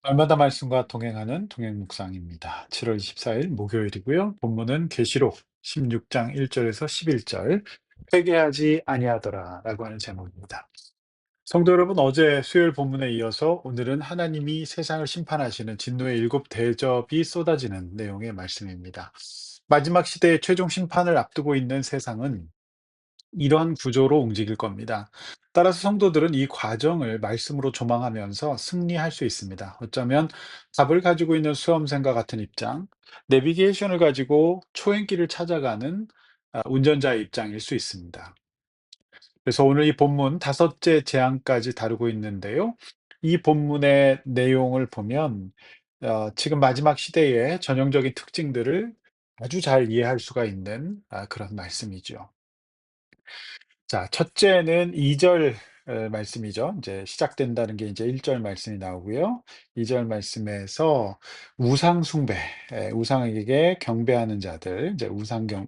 날마다 말씀과 동행하는 동행 묵상입니다. 7월 24일 목요일이고요. 본문은 계시록 16장 1절에서 11절 회개하지 아니하더라라고 하는 제목입니다. 성도 여러분, 어제 수요일 본문에 이어서 오늘은 하나님이 세상을 심판하시는 진노의 일곱 대접이 쏟아지는 내용의 말씀입니다. 마지막 시대의 최종 심판을 앞두고 있는 세상은 이러한 구조로 움직일 겁니다. 따라서 성도들은 이 과정을 말씀으로 조망하면서 승리할 수 있습니다. 어쩌면 답을 가지고 있는 수험생과 같은 입장, 내비게이션을 가지고 초행길을 찾아가는 운전자의 입장일 수 있습니다. 그래서 오늘 이 본문 다섯째 재앙까지 다루고 있는데요. 이 본문의 내용을 보면 지금 마지막 시대의 전형적인 특징들을 아주 잘 이해할 수가 있는 그런 말씀이죠. 자, 첫째는 2절 말씀이죠. 이제 시작된다는 게 이제 1절 말씀이 나오고요. 2절 말씀에서 우상 숭배, 우상에게 경배하는 자들, 이제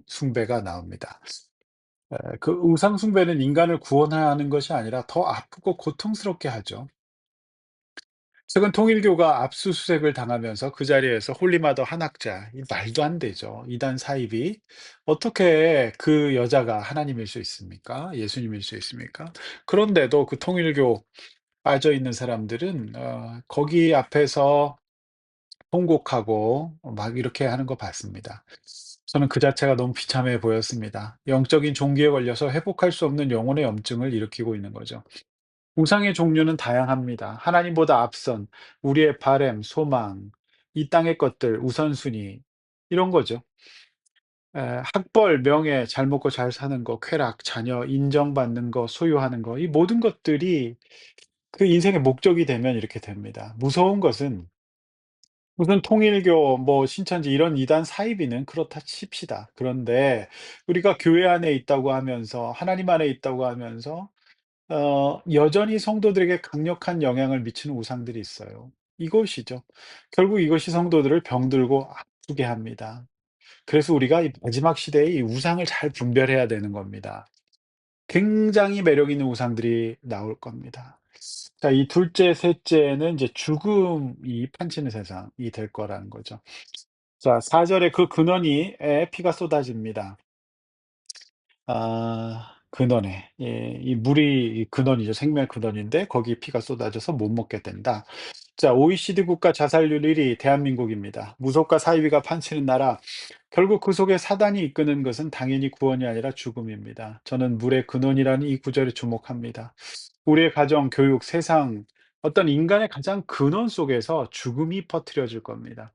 숭배가 나옵니다. 그 우상 숭배는 인간을 구원하는 것이 아니라 더 아프고 고통스럽게 하죠. 최근 통일교가 압수수색을 당하면서 그 자리에서 홀리마더 한학자, 이 말도 안 되죠. 이단 사입이 어떻게 그 여자가 하나님일 수 있습니까? 예수님일 수 있습니까? 그런데도 그 통일교 빠져 있는 사람들은 거기 앞에서 통곡하고 막 이렇게 하는 거 봤습니다. 저는 그 자체가 너무 비참해 보였습니다. 영적인 종기에 걸려서 회복할 수 없는 영혼의 염증을 일으키고 있는 거죠. 우상의 종류는 다양합니다. 하나님보다 앞선 우리의 바램, 소망, 이 땅의 것들, 우선순위 이런 거죠. 학벌, 명예, 잘 먹고 잘 사는 거, 쾌락, 자녀, 인정받는 거, 소유하는 거, 이 모든 것들이 그 인생의 목적이 되면 이렇게 됩니다. 무서운 것은 무슨 통일교, 뭐 신천지 이런 이단 사이비는 그렇다 칩시다. 그런데 우리가 교회 안에 있다고 하면서 하나님 안에 있다고 하면서 여전히 성도들에게 강력한 영향을 미치는 우상들이 있어요. 이것이죠. 결국 이것이 성도들을 병들고 아프게 합니다. 그래서 우리가 이 마지막 시대에 이 우상을 잘 분별해야 되는 겁니다. 굉장히 매력 있는 우상들이 나올 겁니다. 자, 이 둘째, 셋째는 이제 죽음이 판치는 세상이 될 거라는 거죠. 자, 4 절에 그 근원이 피가 쏟아집니다. 근원에. 예, 이 물이 이 근원이죠. 생명의 근원인데 거기에 피가 쏟아져서 못 먹게 된다. 자, OECD 국가 자살률 1위 대한민국입니다. 무속과 사이비가 판치는 나라. 결국 그 속에 사단이 이끄는 것은 당연히 구원이 아니라 죽음입니다. 저는 물의 근원이라는 이 구절에 주목합니다. 우리의 가정, 교육, 세상, 어떤 인간의 가장 근원 속에서 죽음이 퍼뜨려질 겁니다.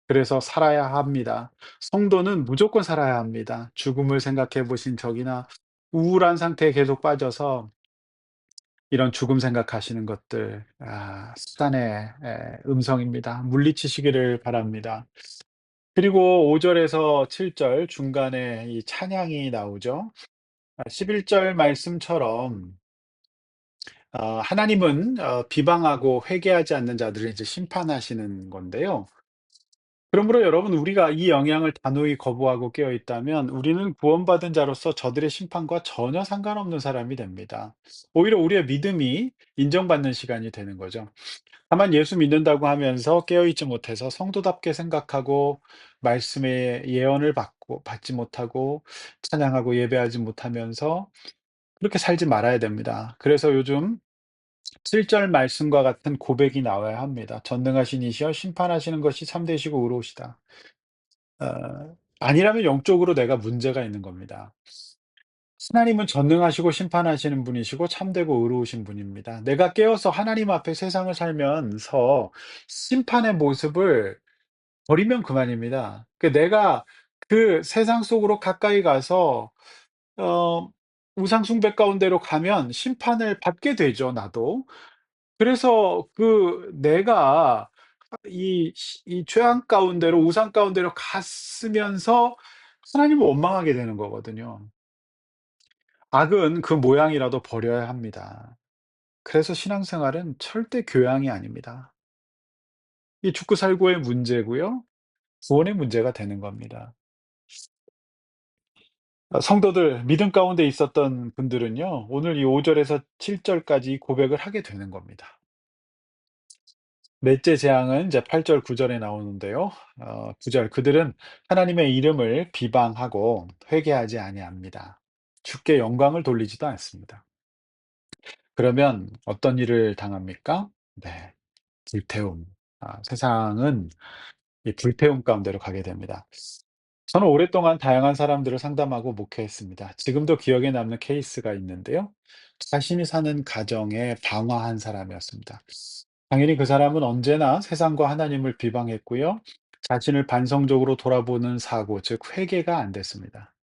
그래서 살아야 합니다. 성도는 무조건 살아야 합니다. 죽음을 생각해 보신 적이나 우울한 상태에 계속 빠져서 이런 죽음 생각하시는 것들, 사단의 음성입니다. 물리치시기를 바랍니다. 그리고 5 절에서 7절 중간에 이 찬양이 나오죠. 11절 말씀처럼 하나님은 비방하고 회개하지 않는 자들을 이제 심판하시는 건데요. 그러므로 여러분, 우리가 이 영향을 단호히 거부하고 깨어 있다면 우리는 구원받은 자로서 저들의 심판과 전혀 상관없는 사람이 됩니다. 오히려 우리의 믿음이 인정받는 시간이 되는 거죠. 다만 예수 믿는다고 하면서 깨어 있지 못해서 성도답게 생각하고 말씀의 예언을 받지 못하고 찬양하고 예배하지 못하면서 그렇게 살지 말아야 됩니다. 그래서 요즘 7절 말씀과 같은 고백이 나와야 합니다. 전능하신 이시여 심판하시는 것이 참되시고 의로우시다. 아니라면 영적으로 내가 문제가 있는 겁니다. 하나님은 전능하시고 심판하시는 분이시고 참되고 의로우신 분입니다. 내가 깨어서 하나님 앞에 세상을 살면서 심판의 모습을 버리면 그만입니다. 내가 그 세상 속으로 가까이 가서 어 우상 숭배 가운데로 가면 심판을 받게 되죠, 나도. 그래서 내가 이 죄악 가운데로 우상 가운데로 갔으면서 하나님을 원망하게 되는 거거든요. 악은 그 모양이라도 버려야 합니다. 그래서 신앙생활은 절대 교양이 아닙니다. 이 죽고 살고의 문제고요. 구원의 문제가 되는 겁니다. 성도들 믿음 가운데 있었던 분들은요. 오늘 이 5 절에서 7 절까지 고백을 하게 되는 겁니다. 넷째 재앙은 이제 8절 9 절에 나오는데요. 9 절 "그들은 하나님의 이름을 비방하고 회개하지 아니합니다. 주께 영광을 돌리지도 않습니다." 그러면 어떤 일을 당합니까? 네. 불태움. 세상은 이 불태움 가운데로 가게 됩니다. 저는 오랫동안 다양한 사람들을 상담하고 목회했습니다. 지금도 기억에 남는 케이스가 있는데요. 자신이 사는 가정에 방화한 사람이었습니다. 당연히 그 사람은 언제나 세상과 하나님을 비방했고요. 자신을 반성적으로 돌아보는 사고, 즉 회개가 안 됐습니다.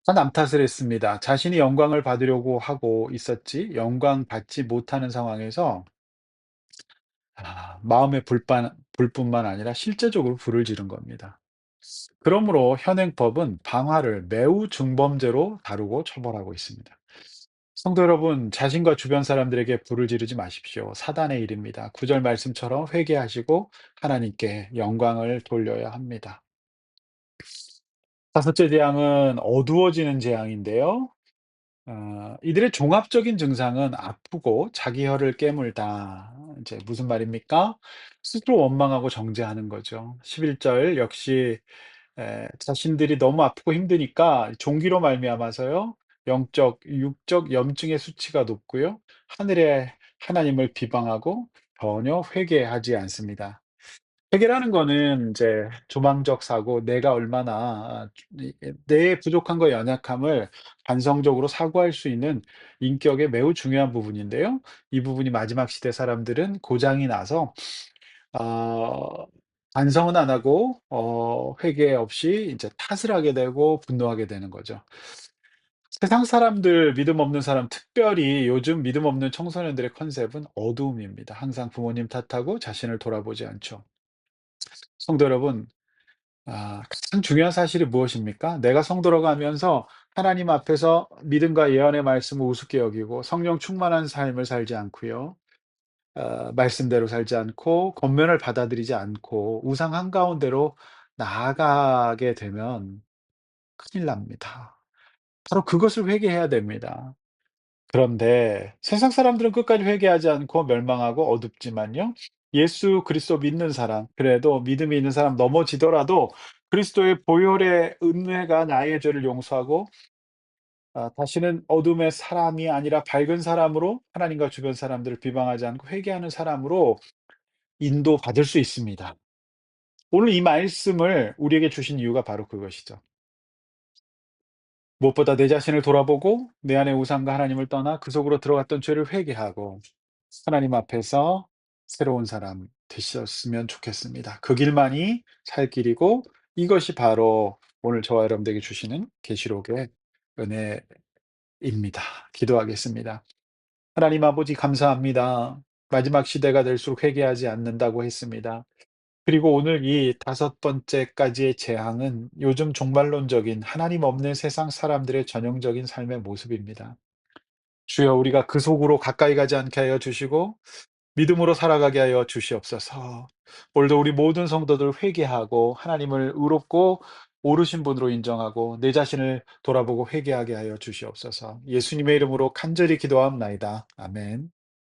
다 남 탓을 했습니다. 자신이 영광을 받으려고 하고 있었지 영광 받지 못하는 상황에서 마음의 불뿐만 아니라 실제적으로 불을 지른 겁니다. 그러므로 현행법은 방화를 매우 중범죄로 다루고 처벌하고 있습니다. 성도 여러분, 자신과 주변 사람들에게 불을 지르지 마십시오. 사단의 일입니다. 구절 말씀처럼 회개하시고 하나님께 영광을 돌려야 합니다. 다섯째 재앙은 어두워지는 재앙인데요. 이들의 종합적인 증상은 아프고 자기 혀를 깨물다. 이제 무슨 말입니까? 스스로 원망하고 정죄하는 거죠. 11절 역시 자신들이 너무 아프고 힘드니까 종기로 말미암아서요. 영적, 육적 염증의 수치가 높고요. 하늘의 하나님을 비방하고 전혀 회개하지 않습니다. 회개라는 거는 이제 조망적 사고, 내가 얼마나 내 부족함과 연약함을 반성적으로 사고할 수 있는 인격의 매우 중요한 부분인데요. 이 부분이 마지막 시대 사람들은 고장이 나서 어 반성은 안 하고 회개 없이 이제 탓을 하게 되고 분노하게 되는 거죠. 세상 사람들, 믿음 없는 사람, 특별히 요즘 믿음 없는 청소년들의 컨셉은 어두움입니다. 항상 부모님 탓하고 자신을 돌아보지 않죠. 성도 여러분, 가장 중요한 사실이 무엇입니까? 내가 성도라고 하면서 하나님 앞에서 믿음과 예언의 말씀을 우습게 여기고 성령 충만한 삶을 살지 않고요. 말씀대로 살지 않고 권면을 받아들이지 않고 우상 한가운데로 나아가게 되면 큰일 납니다. 바로 그것을 회개해야 됩니다. 그런데 세상 사람들은 끝까지 회개하지 않고 멸망하고 어둡지만요. 예수 그리스도 믿는 사람, 그래도 믿음이 있는 사람 넘어지더라도 그리스도의 보혈의 은혜가 나의 죄를 용서하고 다시는 어둠의 사람이 아니라 밝은 사람으로 하나님과 주변 사람들을 비방하지 않고 회개하는 사람으로 인도받을 수 있습니다. 오늘 이 말씀을 우리에게 주신 이유가 바로 그것이죠. 무엇보다 내 자신을 돌아보고 내 안의 우상과 하나님을 떠나 그 속으로 들어갔던 죄를 회개하고 하나님 앞에서 새로운 사람 되셨으면 좋겠습니다. 그 길만이 살 길이고 이것이 바로 오늘 저와 여러분들에게 주시는 계시록의 은혜입니다. 기도하겠습니다. 하나님 아버지 감사합니다. 마지막 시대가 될수록 회개하지 않는다고 했습니다. 그리고 오늘 이 다섯 번째까지의 재앙은 요즘 종말론적인 하나님 없는 세상 사람들의 전형적인 삶의 모습입니다. 주여 우리가 그 속으로 가까이 가지 않게 하여 주시고 믿음으로 살아가게 하여 주시옵소서. 오늘도 우리 모든 성도들 회개하고 하나님을 의롭고 옳으신 분으로 인정하고 내 자신을 돌아보고 회개하게 하여 주시옵소서. 예수님의 이름으로 간절히 기도하옵나이다. 아멘.